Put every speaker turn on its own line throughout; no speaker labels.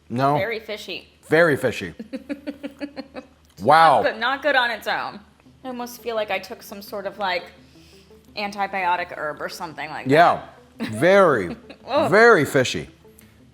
No.
Very fishy.
Very fishy. Wow.
But not good on its own. I almost feel like I took some sort of like antibiotic herb or something like that.
Yeah. Very, very fishy.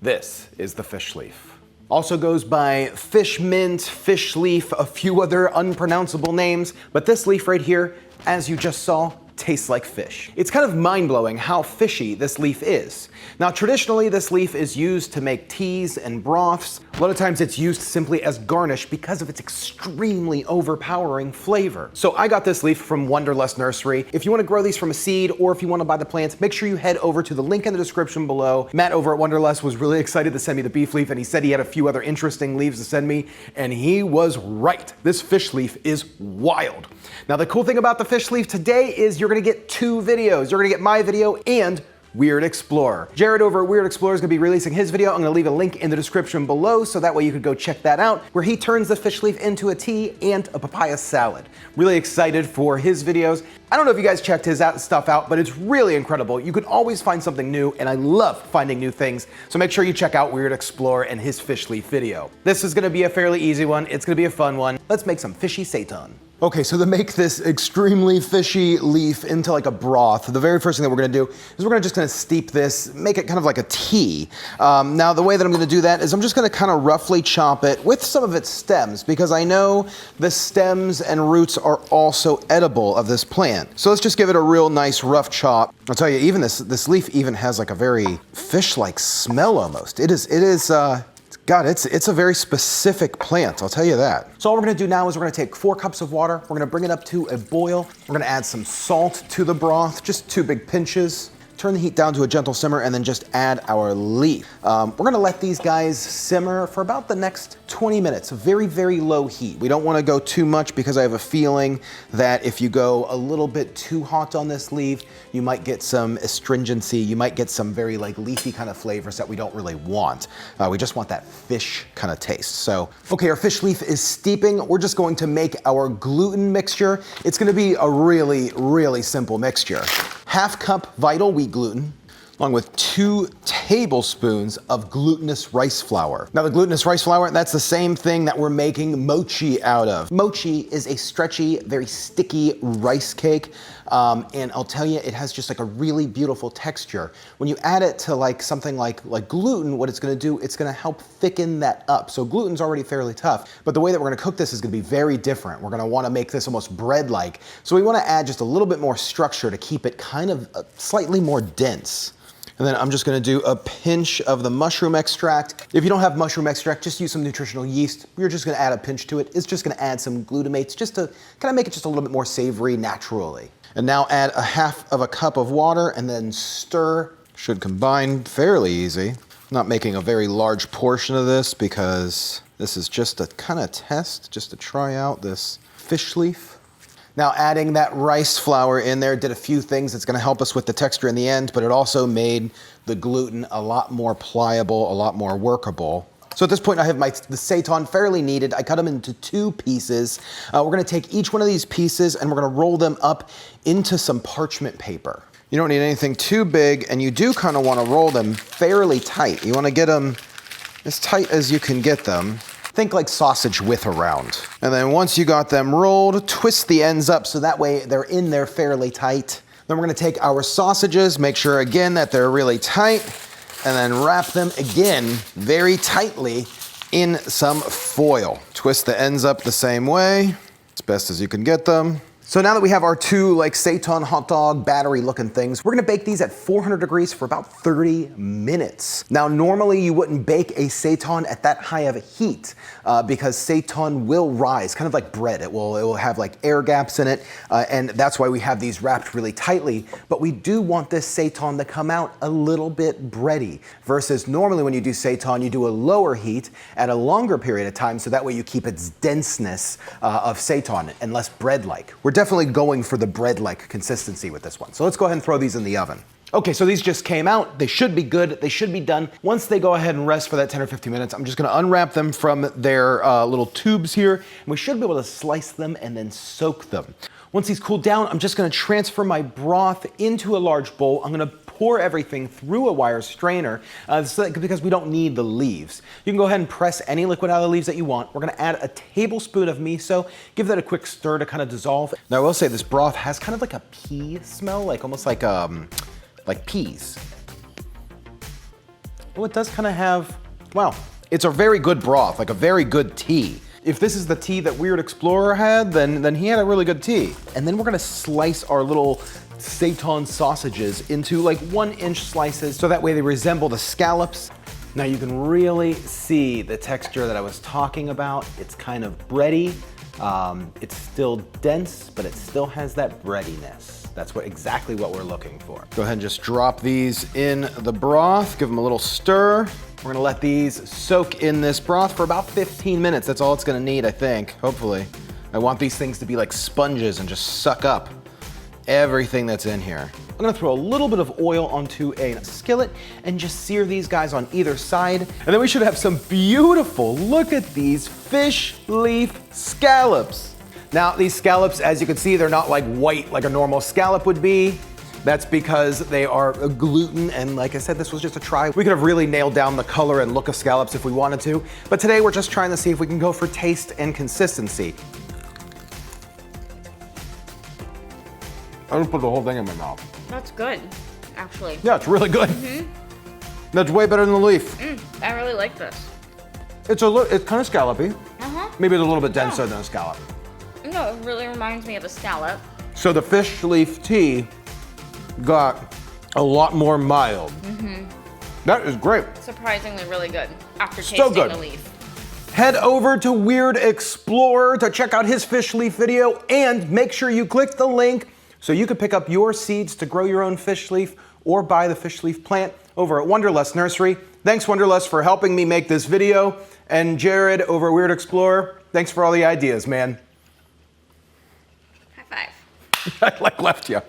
This is the fish leaf. Also goes by fish mint, fish leaf, a few other unpronounceable names, but this leaf right here, as you just saw, tastes like fish. It's kind of mind-blowing how fishy this leaf is. Now, traditionally, this leaf is used to make teas and broths. A lot of times it's used simply as garnish because of its extremely overpowering flavor. So I got this leaf from Wonderlust Nursery. If you want to grow these from a seed or if you want to buy the plants, make sure you head over to the link in the description below. Matt over at Wonderlust was really excited to send me the beef leaf, and he said he had a few other interesting leaves to send me, and he was right. This fish leaf is wild. Now, the cool thing about the fish leaf today is you're gonna get two videos. You're gonna get my video and Weird Explorer. Jared over at Weird Explorer is gonna be releasing his video. I'm gonna leave a link in the description below so that way you could go check that out, where he turns the fish leaf into a tea and a papaya salad. Really excited for his videos. I don't know if you guys checked his stuff out, but it's really incredible. You can always find something new, and I love finding new things. So make sure you check out Weird Explorer and his fish leaf video. This is gonna be a fairly easy one. It's gonna be a fun one. Let's make some fishy seitan. Okay, so to make this extremely fishy leaf into like a broth, the very first thing that we're gonna do is we're just gonna steep this, make it kind of like a tea. Now, the way that I'm gonna do that is I'm just gonna kind of roughly chop it with some of its stems, because I know the stems and roots are also edible of this plant. So let's just give it a real nice rough chop. I'll tell you, even this leaf even has like a very fish-like smell almost. God, it's a very specific plant, I'll tell you that. So all we're gonna do now is we're gonna take 4 cups of water, we're gonna bring it up to a boil, we're gonna add some salt to the broth, just 2 big pinches. Turn the heat down to a gentle simmer and then just add our leaf. We're gonna let these guys simmer for about the next 20 minutes, a very, very low heat. We don't wanna go too much because I have a feeling that if you go a little bit too hot on this leaf, you might get some astringency, you might get some very like leafy kind of flavors that we don't really want. We just want that fish kind of taste. So, okay, our fish leaf is steeping. We're just going to make our gluten mixture. It's gonna be a really, really simple mixture. 1/2 cup Vital wheat gluten, along with 2 tablespoons of glutinous rice flour. Now, the glutinous rice flour, that's the same thing that we're making mochi out of. Mochi is a stretchy, very sticky rice cake, and I'll tell you, it has just like a really beautiful texture. When you add it to like something like gluten, what it's gonna do, it's gonna help thicken that up. So gluten's already fairly tough, but the way that we're gonna cook this is gonna be very different. We're gonna wanna make this almost bread-like. So we wanna add just a little bit more structure to keep it kind of slightly more dense. And then I'm just gonna do a pinch of the mushroom extract. If you don't have mushroom extract, just use some nutritional yeast. You're just gonna add a pinch to it. It's just gonna add some glutamates just to kind of make it just a little bit more savory naturally. And now add 1/2 cup of water and then stir. Should combine fairly easy. I'm not making a very large portion of this because this is just a kind of test, just to try out this fish leaf. Now, adding that rice flour in there did a few things. It's gonna help us with the texture in the end, but it also made the gluten a lot more pliable, a lot more workable. So at this point, I have the seitan fairly kneaded. I cut them into 2 pieces. We're gonna take each one of these pieces and we're gonna roll them up into some parchment paper. You don't need anything too big, and you do kind of wanna roll them fairly tight. You wanna get them as tight as you can get them. Think like sausage width around. And then once you got them rolled, twist the ends up so that way they're in there fairly tight. Then we're gonna take our sausages, make sure again that they're really tight, and then wrap them again very tightly in some foil. Twist the ends up the same way, as best as you can get them. So now that we have our 2 like seitan hot dog battery looking things, we're gonna bake these at 400 degrees for about 30 minutes. Now, normally you wouldn't bake a seitan at that high of a heat because seitan will rise, kind of like bread. It will have like air gaps in it, and that's why we have these wrapped really tightly. But we do want this seitan to come out a little bit bready, versus normally when you do seitan, you do a lower heat at a longer period of time, so that way you keep its denseness of seitan and less bread-like. We're definitely going for the bread-like consistency with this one. So let's go ahead and throw these in the oven. Okay, so these just came out. They should be good. They should be done. Once they go ahead and rest for that 10 or 15 minutes, I'm just gonna unwrap them from their little tubes here, and we should be able to slice them and then soak them. Once these cool down, I'm just gonna transfer my broth into a large bowl. I'm gonna pour everything through a wire strainer because we don't need the leaves. You can go ahead and press any liquid out of the leaves that you want. We're gonna add a tablespoon of miso, give that a quick stir to kind of dissolve. Now I will say this broth has kind of like a pea smell, like almost like peas. Well, it does kind of have, wow, it's a very good broth, like a very good tea. If this is the tea that Weird Explorer had, then he had a really good tea. And then we're gonna slice our little seitan sausages into like 1-inch slices so that way they resemble the scallops. Now you can really see the texture that I was talking about. It's kind of bready. It's still dense, but it still has that breadiness. That's exactly what we're looking for. Go ahead and just drop these in the broth, give them a little stir. We're gonna let these soak in this broth for about 15 minutes. That's all it's gonna need, I think, hopefully. I want these things to be like sponges and just suck up everything that's in here. I'm gonna throw a little bit of oil onto a skillet and just sear these guys on either side. And then we should have some beautiful, look at these fish leaf scallops. Now, these scallops, as you can see, they're not like white like a normal scallop would be. That's because they are gluten, and like I said, this was just a try. We could have really nailed down the color and look of scallops if we wanted to, but today we're just trying to see if we can go for taste and consistency. I just put the whole thing in my mouth.
That's good, actually.
Yeah, it's really good. That's way better than the leaf.
I really like this.
It's kind of scallopy. Maybe it's a little bit denser than a scallop.
No, it really reminds me of a scallop.
So the fish leaf tea got a lot more mild. That is great.
Surprisingly really good after
So
tasting
good.
the leaf.
Head over to Weird Explorer to check out his fish leaf video, and make sure you click the link so you can pick up your seeds to grow your own fish leaf or buy the fish leaf plant over at Wonderlust Nursery. Thanks, Wonderlust, for helping me make this video. And Jared over at Weird Explorer, thanks for all the ideas, man.
High five.
I left you.